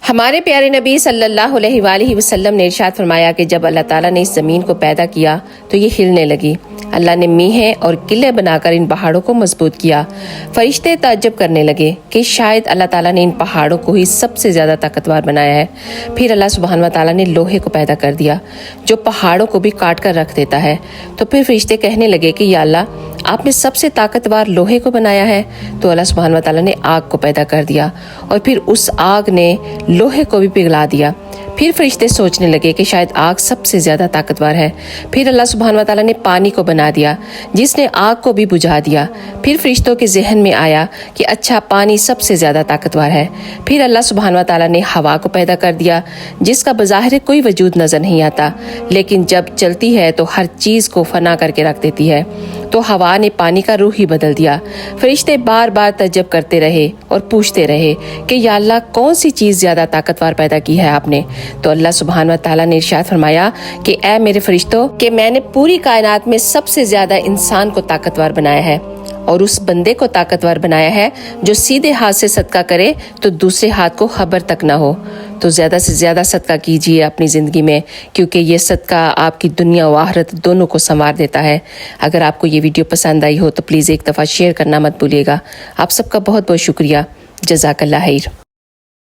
ہمارے پیارے نبی صلی اللہ علیہ وآلہ وسلم نے ارشاد فرمایا کہ جب اللہ تعالیٰ نے اس زمین کو پیدا کیا تو یہ ہلنے لگی۔ اللہ نے میخیں اور قلعے بنا کر ان پہاڑوں کو مضبوط کیا۔ فرشتے تعجب کرنے لگے کہ شاید اللہ تعالیٰ نے ان پہاڑوں کو ہی سب سے زیادہ طاقتور بنایا ہے۔ پھر اللہ سبحانہ و تعالیٰ نے لوہے کو پیدا کر دیا جو پہاڑوں کو بھی کاٹ کر رکھ دیتا ہے۔ تو پھر فرشتے کہنے لگے کہ یا اللہ، آپ نے سب سے طاقتور لوہے کو بنایا ہے۔ تو اللہ سبحانہ و تعالیٰ نے آگ کو پیدا کر دیا اور پھر اس آگ نے لوہے کو بھی پگھلا دیا۔ پھر فرشتے سوچنے لگے کہ شاید آگ سب سے زیادہ طاقتور ہے۔ پھر اللہ سبحانہ و تعالیٰ نے پانی کو بنا دیا جس نے آگ کو بھی بجھا دیا۔ پھر فرشتوں کے ذہن میں آیا کہ اچھا، پانی سب سے زیادہ طاقتور ہے۔ پھر اللہ سبحانہ و تعالیٰ نے ہوا کو پیدا کر دیا جس کا بظاہر کوئی وجود نظر نہیں آتا، لیکن جب چلتی ہے تو ہر چیز کو فنا کر کے رکھ دیتی ہے۔ تو ہوا نے پانی کا روح ہی بدل دیا۔ فرشتے بار بار تعجب کرتے رہے اور پوچھتے رہے کہ یا اللہ، کون سی چیز زیادہ طاقتور پیدا کی ہے آپ نے؟ تو اللہ سبحانہ و تعالیٰ نے ارشاد فرمایا کہ اے میرے فرشتوں، کہ میں نے پوری کائنات میں سب سے زیادہ انسان کو طاقتور بنایا ہے، اور اس بندے کو طاقتور بنایا ہے جو سیدھے ہاتھ سے صدقہ کرے تو دوسرے ہاتھ کو خبر تک نہ ہو۔ تو زیادہ سے زیادہ صدقہ کیجیے اپنی زندگی میں، کیونکہ یہ صدقہ آپ کی دنیا و آخرت دونوں کو سنوار دیتا ہے۔ اگر آپ کو یہ ویڈیو پسند آئی ہو تو پلیز ایک دفعہ شیئر کرنا مت بھولیے گا۔ آپ سب کا بہت بہت شکریہ۔ جزاک اللہ خیر۔